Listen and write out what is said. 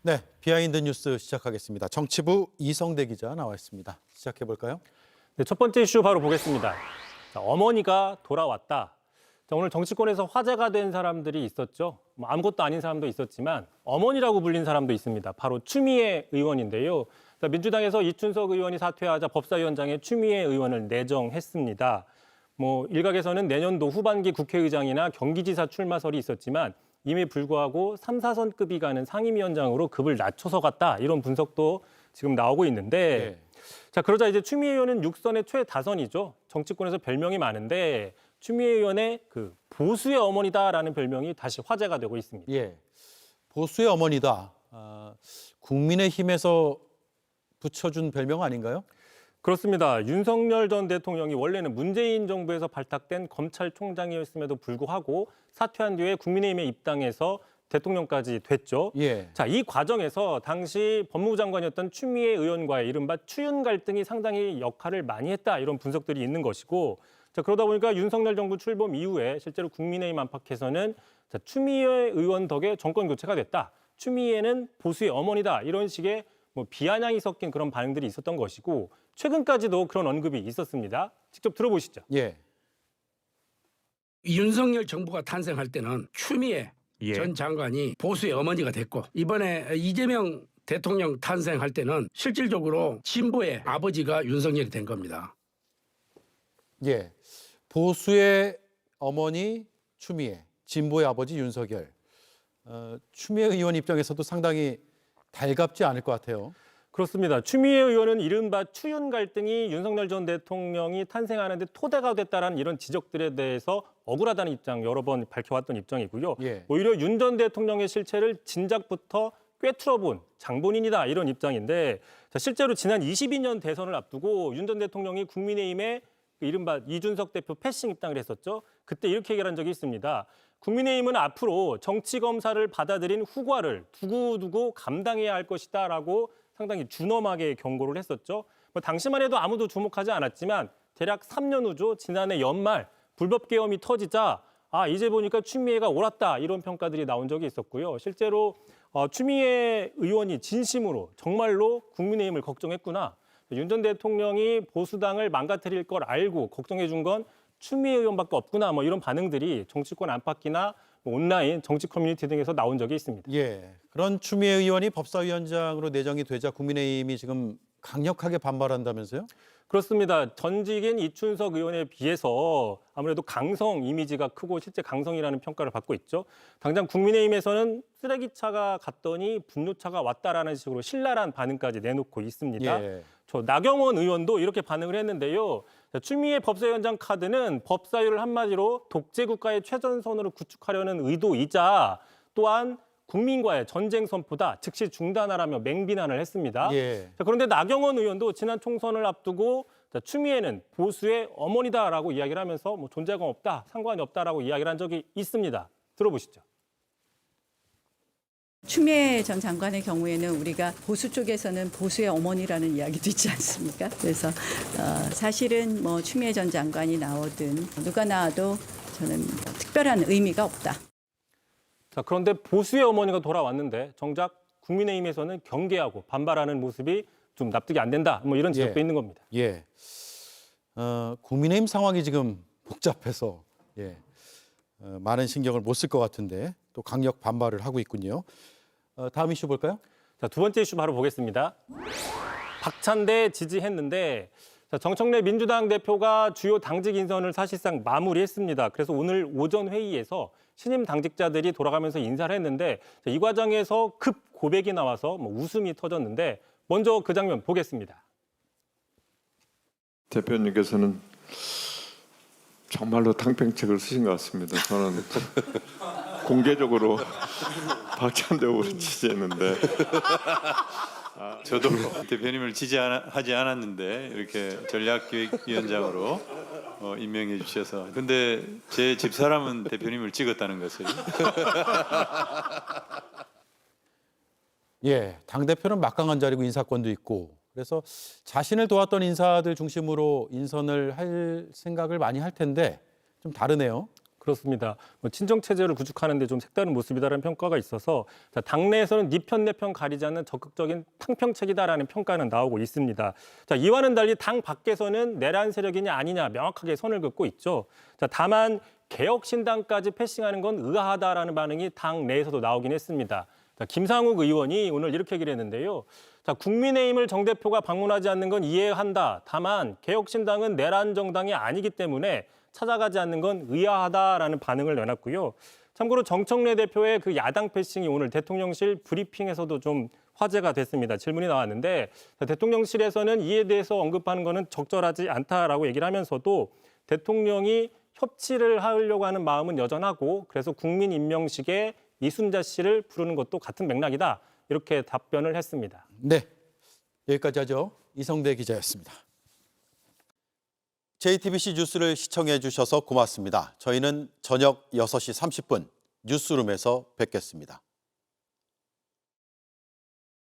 네, 비하인드 뉴스 시작하겠습니다. 정치부 이성대 기자 나와 있습니다. 시작해 볼까요? 네, 첫 번째 이슈 바로 보겠습니다. 자, 어머니가 돌아왔다. 자, 오늘 정치권에서 화제가 된 사람들이 있었죠. 아무것도 아닌 사람도 있었지만 어머니라고 불린 사람도 있습니다. 바로 추미애 의원인데요. 자, 민주당에서 이춘석 의원이 사퇴하자 법사위원장에 추미애 의원을 내정했습니다. 일각에서는 내년도 후반기 국회의장이나 경기지사 출마설이 있었지만 이에 불구하고 3, 4선급이 가는 상임위원장으로 급을 낮춰서 갔다. 이런 분석도 지금 나오고 있는데 자, 그러자 이제 추미애 의원은 6선의 최다선이죠. 정치권에서 별명이 많은데 추미애 의원의 그 보수의 어머니다라는 별명이 다시 화제가 되고 있습니다. 예, 보수의 어머니다. 국민의힘에서 붙여준 별명 아닌가요? 그렇습니다. 윤석열 전 대통령이 원래는 문재인 정부에서 발탁된 검찰총장이었음에도 불구하고 사퇴한 뒤에 국민의힘에 입당해서 대통령까지 됐죠. 예. 자, 이 과정에서 당시 법무부 장관이었던 추미애 의원과의 이른바 추윤 갈등이 상당히 역할을 많이 했다. 이런 분석들이 있는 것이고 자, 그러다 보니까 윤석열 정부 출범 이후에 실제로 국민의힘 안팎에서는 자, 추미애 의원 덕에 정권 교체가 됐다. 추미애는 보수의 어머니다. 이런 식의 비아냥이 섞인 그런 반응들이 있었던 것이고 최근까지도 그런 언급이 있었습니다. 직접 들어보시죠. 예. 윤석열 정부가 탄생할 때는 추미애 전 장관이 보수의 어머니가 됐고 이번에 이재명 대통령 탄생할 때는 실질적으로 진보의 아버지가 윤석열이 된 겁니다. 예. 보수의 어머니 추미애, 진보의 아버지 윤석열. 추미애 의원 입장에서도 상당히 달갑지 않을 것 같아요. 그렇습니다. 추미애 의원은 이른바 추윤 갈등이 윤석열 전 대통령이 탄생하는데 토대가 됐다라는 이런 지적들에 대해서 억울하다는 입장 여러 번 밝혀왔던 입장이고요. 예. 오히려 윤 전 대통령의 실체를 진작부터 꿰뚫어본 장본인이다 이런 입장인데 자, 실제로 지난 22년 대선을 앞두고 윤 전 대통령이 국민의힘에 이른바 이준석 대표 패싱 입당을 했었죠. 그때 이렇게 얘기를 한 적이 있습니다. 국민의힘은 앞으로 정치검사를 받아들인 후과를 두고두고 감당해야 할 것이다라고 상당히 준엄하게 경고를 했었죠. 당시만 해도 아무도 주목하지 않았지만 대략 3년 후죠. 지난해 연말 불법 계엄이 터지자 이제 보니까 추미애가 옳았다 이런 평가들이 나온 적이 있었고요. 실제로 추미애 의원이 진심으로 정말로 국민의힘을 걱정했구나. 윤 전 대통령이 보수당을 망가뜨릴 걸 알고 걱정해 준 건 추미애 의원밖에 없구나. 이런 반응들이 정치권 안팎이나 온라인 정치 커뮤니티 등에서 나온 적이 있습니다. 예. 그런 추미애 의원이 법사위원장으로 내정이 되자 국민의힘이 지금 강력하게 반발한다면서요? 그렇습니다. 전직인 이춘석 의원에 비해서 아무래도 강성 이미지가 크고 실제 강성이라는 평가를 받고 있죠. 당장 국민의힘에서는 쓰레기차가 갔더니 분노차가 왔다라는 식으로 신랄한 반응까지 내놓고 있습니다. 예. 저 나경원 의원도 이렇게 반응을 했는데요. 추미애 법사위원장 카드는 법사위를 한마디로 독재 국가의 최전선으로 구축하려는 의도이자 또한 국민과의 전쟁 선포다, 즉시 중단하라며 맹비난을 했습니다. 예. 자, 그런데 나경원 의원도 지난 총선을 앞두고 추미애는 보수의 어머니다라고 이야기를 하면서 존재감 없다, 상관이 없다라고 이야기를 한 적이 있습니다. 들어보시죠. 추미애 전 장관의 경우에는 우리가 보수 쪽에서는 보수의 어머니라는 이야기도 있지 않습니까? 그래서 사실은 추미애 전 장관이 나오든 누가 나와도 저는 특별한 의미가 없다. 자, 그런데 보수의 어머니가 돌아왔는데 정작 국민의힘에서는 경계하고 반발하는 모습이 좀 납득이 안 된다. 이런 지적도 있는 겁니다. 예. 국민의힘 상황이 지금 복잡해서 많은 신경을 못 쓸 것 같은데 또 강력 반발을 하고 있군요. 다음 이슈 볼까요? 자, 두 번째 이슈 바로 보겠습니다. 박찬대 지지했는데 자, 정청래 민주당 대표가 주요 당직 인선을 사실상 마무리했습니다. 그래서 오늘 오전 회의에서 신임 당직자들이 돌아가면서 인사를 했는데 자, 이 과정에서 급 고백이 나와서 웃음이 터졌는데 먼저 그 장면 보겠습니다. 대표님께서는 정말로 탕평책을 쓰신 것 같습니다. 저는 공개적으로 박찬대 후보를 지지했는데 저도 대표님을 지지하지 않았는데 이렇게 전략기획위원장으로 임명해 주셔서 근데 제 집사람은 대표님을 찍었다는 것을 예, 당대표는 막강한 자리고 인사권도 있고 그래서 자신을 도왔던 인사들 중심으로 인선을 할 생각을 많이 할 텐데 좀 다르네요. 그렇습니다. 친정 체제를 구축하는 데 좀 색다른 모습이다라는 평가가 있어서 자, 당내에서는 네 편 내 편 가리지 않는 적극적인 탕평책이다라는 평가는 나오고 있습니다. 자, 이와는 달리 당 밖에서는 내란 세력이냐 아니냐 명확하게 선을 긋고 있죠. 자, 다만 개혁신당까지 패싱하는 건 의아하다라는 반응이 당 내에서도 나오긴 했습니다. 자, 김상욱 의원이 오늘 이렇게 얘기를 했는데요. 자, 국민의힘을 정 대표가 방문하지 않는 건 이해한다. 다만 개혁신당은 내란 정당이 아니기 때문에 찾아가지 않는 건 의아하다라는 반응을 내놨고요. 참고로 정청래 대표의 그 야당 패싱이 오늘 대통령실 브리핑에서도 좀 화제가 됐습니다. 질문이 나왔는데 대통령실에서는 이에 대해서 언급하는 거는 적절하지 않다라고 얘기를 하면서도 대통령이 협치를 하려고 하는 마음은 여전하고 그래서 국민 임명식에 이순자 씨를 부르는 것도 같은 맥락이다. 이렇게 답변을 했습니다. 네, 여기까지 하죠. 이성대 기자였습니다. JTBC 뉴스를 시청해 주셔서 고맙습니다. 저희는 저녁 6시 30분 뉴스룸에서 뵙겠습니다.